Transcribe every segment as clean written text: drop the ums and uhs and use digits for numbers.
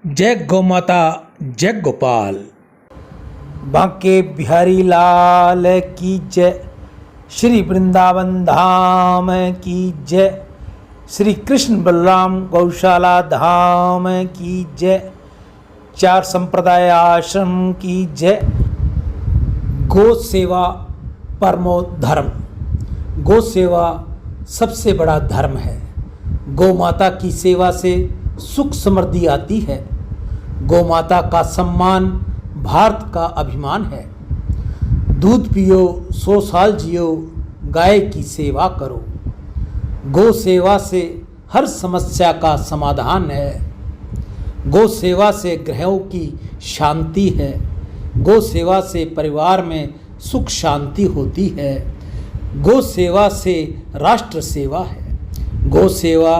जय गौ माता, जय गोपाल। बांके बिहारी लाल की जय। श्री वृंदावन धाम की जय। श्री कृष्ण बलराम गौशाला धाम की जय। चार संप्रदाय आश्रम की जय। गौ सेवा परमो धर्म। गौ सेवा सबसे बड़ा धर्म है। गौ माता की सेवा से सुख समृद्धि आती है। गौ माता का सम्मान भारत का अभिमान है। दूध पियो 100 साल जियो, गाय की सेवा करो। गौ सेवा से हर समस्या का समाधान है। गौ सेवा से ग्रहों की शांति है। गौ सेवा से परिवार में सुख शांति होती है। गौ सेवा से राष्ट्र सेवा है। गौ सेवा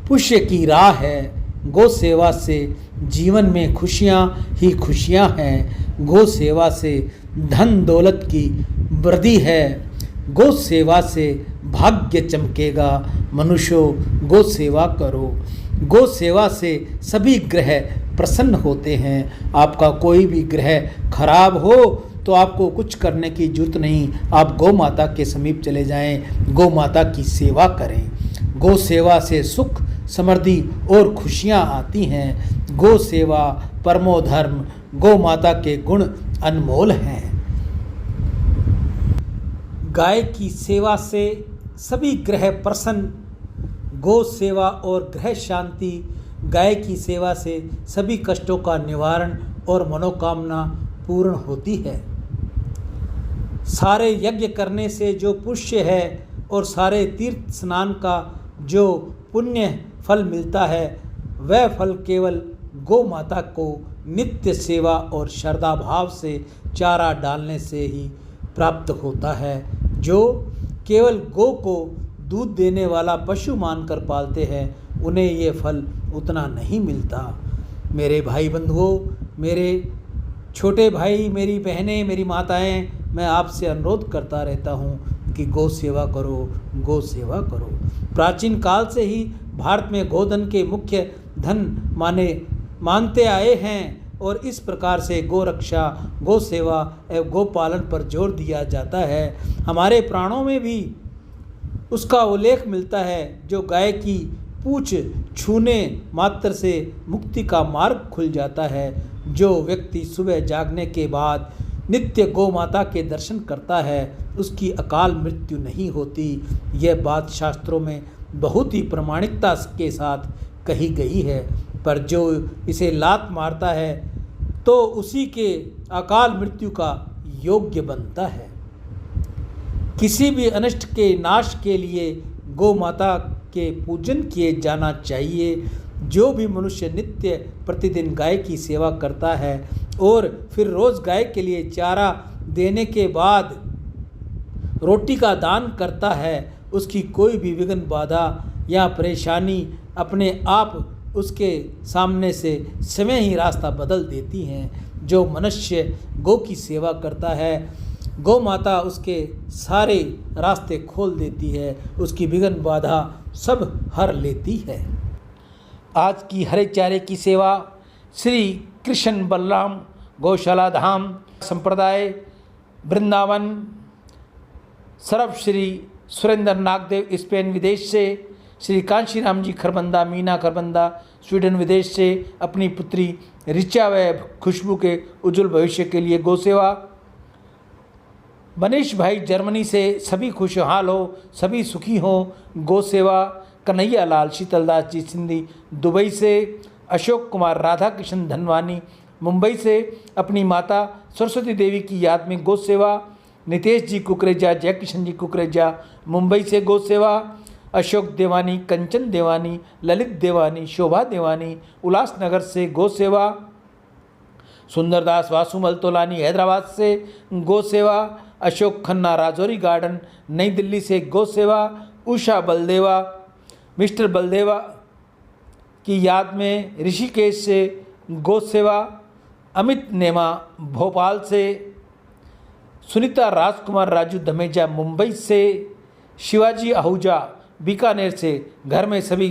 पुण्य की राह है। गौ सेवा से जीवन में खुशियाँ ही खुशियाँ हैं। गौ सेवा से धन दौलत की वृद्धि है। गौ सेवा से भाग्य चमकेगा। मनुष्यों, गौ सेवा करो। गौ सेवा से सभी ग्रह प्रसन्न होते हैं। आपका कोई भी ग्रह खराब हो तो आपको कुछ करने की जरूरत नहीं। आप गौ माता के समीप चले जाएं, गौ माता की सेवा करें। गौ सेवा से सुख समृद्धि और खुशियाँ आती हैं। गौ सेवा परमो धर्म। गौ माता के गुण अनमोल हैं। गाय की सेवा से सभी ग्रह प्रसन्न। गौ सेवा और ग्रह शांति। गाय की सेवा से सभी कष्टों का निवारण और मनोकामना पूर्ण होती है। सारे यज्ञ करने से जो पुण्य है और सारे तीर्थ स्नान का जो पुण्य फल मिलता है, वह फल केवल गौ माता को नित्य सेवा और श्रद्धा भाव से चारा डालने से ही प्राप्त होता है। जो केवल गौ को दूध देने वाला पशु मानकर पालते हैं, उन्हें ये फल उतना नहीं मिलता। मेरे भाई बंधुओं, मेरे छोटे भाई, मेरी बहनें, मेरी माताएं, मैं आपसे अनुरोध करता रहता हूँ कि गौ सेवा करो, गौ सेवा करो। प्राचीन काल से ही भारत में गोधन के मुख्य धन मानते आए हैं और इस प्रकार से गौ रक्षा, गौ सेवा एवं गौ पालन पर जोर दिया जाता है। हमारे प्राणों में भी उसका उल्लेख मिलता है। जो गाय की पूंछ छूने मात्र से मुक्ति का मार्ग खुल जाता है। जो व्यक्ति सुबह जागने के बाद नित्य गौ माता के दर्शन करता है, उसकी अकाल मृत्यु नहीं होती। यह बात शास्त्रों में बहुत ही प्रामाणिकता के साथ कही गई है। पर जो इसे लात मारता है तो उसी के अकाल मृत्यु का योग्य बनता है। किसी भी अनिष्ट के नाश के लिए गौ माता के पूजन किए जाना चाहिए। जो भी मनुष्य नित्य प्रतिदिन गाय की सेवा करता है और फिर रोज़ गाय के लिए चारा देने के बाद रोटी का दान करता है, उसकी कोई भी विघ्न बाधा या परेशानी अपने आप उसके सामने से समय ही रास्ता बदल देती हैं। जो मनुष्य गौ की सेवा करता है, गौ माता उसके सारे रास्ते खोल देती है, उसकी विघ्न बाधा सब हर लेती है। आज की हरे चारे की सेवा श्री कृष्ण बलराम गौशाला धाम संप्रदाय वृंदावन सर्व श्री सुरेंद्र नागदेव स्पेन विदेश से, श्री कांशीराम जी खरबंदा मीना खरबंदा स्वीडन विदेश से अपनी पुत्री ऋचा व खुशबू के उज्जवल भविष्य के लिए गौ सेवा। मनीष भाई जर्मनी से सभी खुशहाल हो, सभी सुखी हो, गौ सेवा। कन्हैया लाल शीतलदास जी सिंधी दुबई से, अशोक कुमार राधा कृष्ण धनवानी मुंबई से अपनी माता सरस्वती देवी की याद में गौ सेवा। नितेश जी कुकरेजा, जयकिशन जी कुकरेजा मुंबई से गौ सेवा। अशोक देवानी, कंचन देवानी, ललित देवानी, शोभा देवानी उल्लासनगर से गौ सेवा। सुंदरदास वासुमल तोलानी हैदराबाद से गौ सेवा। अशोक खन्ना राजौरी गार्डन नई दिल्ली से गौ सेवा। उषा बलदेवा, मिस्टर बलदेवा की याद में ऋषिकेश से गौ सेवा। अमित नेमा भोपाल से। सुनीता राजकुमार राजू धमेजा मुंबई से। शिवाजी आहूजा बीकानेर से घर में सभी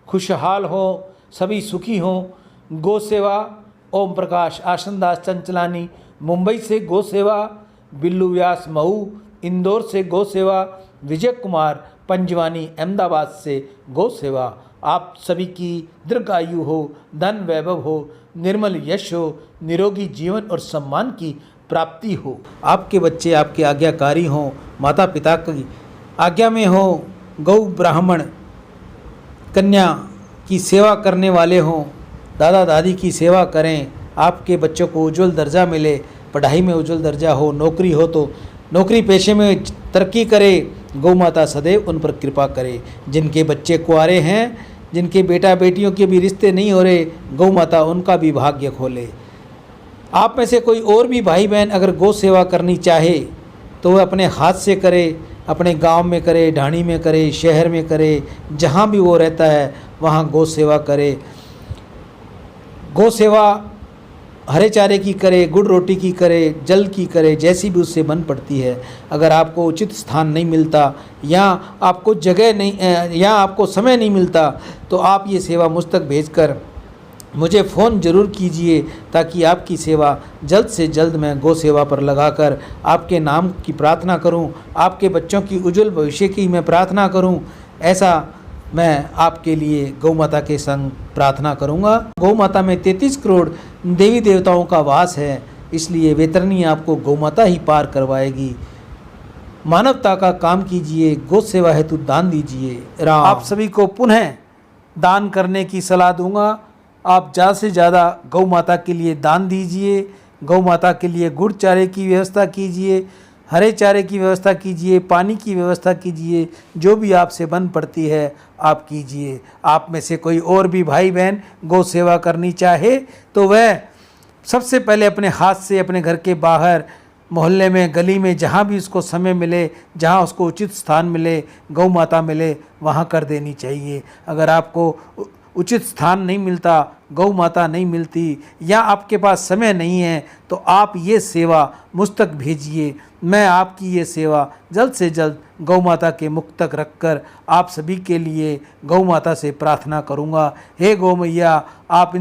खुशहाल हों, सभी सुखी हों, गौ सेवा ओम प्रकाश आशनदास चंचलानी, मुंबई से गौ सेवा बिल्लू व्यास महू, इंदौर से गौ सेवा विजय कुमार पंजवानी, अहमदाबाद से गौ सेवा। आप सभी की दीर्घायु हो, धन वैभव हो, निर्मल यश हो, निरोगी जीवन और सम्मान की प्राप्ति हो। आपके बच्चे आपके आज्ञाकारी हों, माता पिता की आज्ञा में हो, गौ ब्राह्मण कन्या की सेवा करने वाले हों, दादा दादी की सेवा करें, आपके बच्चों को उज्जवल दर्जा मिले, पढ़ाई में उज्जवल दर्जा हो, नौकरी हो तो नौकरी पेशे में तरक्की करे, गौ माता सदैव उन पर कृपा करे। जिनके बच्चे कुंवारे हैं, जिनके बेटा बेटियों के भी रिश्ते नहीं हो रहे, गौ माता उनका भी भाग्य खोले। आप में से कोई और भी भाई बहन अगर गौ सेवा करनी चाहे तो वह अपने हाथ से करे, अपने गांव में करे, ढाणी में करे, शहर में करे, जहां भी वो रहता है वहां गौ सेवा करे। गौ सेवा हरे चारे की करे, गुड़ रोटी की करे, जल की करे, जैसी भी उससे बन पड़ती है। अगर आपको उचित स्थान नहीं मिलता या आपको जगह नहीं या आपको समय नहीं मिलता तो आप ये सेवा मुझ तक भेजकर मुझे फ़ोन ज़रूर कीजिए, ताकि आपकी सेवा जल्द से जल्द मैं गौ सेवा पर लगाकर आपके नाम की प्रार्थना करूं, आपके बच्चों की उज्जवल भविष्य की मैं प्रार्थना करूं। ऐसा मैं आपके लिए गौ माता के संग प्रार्थना करूंगा। गौ माता में 33 करोड़ देवी देवताओं का वास है, इसलिए वेतरनी आपको गौ माता ही पार करवाएगी। मानवता का काम कीजिए, गौ सेवा हेतु दान दीजिए। राम। आप सभी को पुनः दान करने की सलाह दूंगा। आप ज़्यादा से ज़्यादा गौ माता के लिए दान दीजिए, गौ माता के लिए गुड़ चारे की व्यवस्था कीजिए, हरे चारे की व्यवस्था कीजिए, पानी की व्यवस्था कीजिए, जो भी आपसे बन पड़ती है आप कीजिए। आप में से कोई और भी भाई बहन गौ सेवा करनी चाहे तो वह सबसे पहले अपने हाथ से अपने घर के बाहर, मोहल्ले में, गली में, जहाँ भी उसको समय मिले, जहाँ उसको उचित स्थान मिले, गौ माता मिले, वहाँ कर देनी चाहिए। अगर आपको उचित स्थान नहीं मिलता, गौ माता नहीं मिलती या आपके पास समय नहीं है तो आप ये सेवा मुझ तक भेजिए। मैं आपकी ये सेवा जल्द से जल्द गौ माता के मुख तक रखकर आप सभी के लिए गौ माता से प्रार्थना करूँगा। हे गौ मैया, आप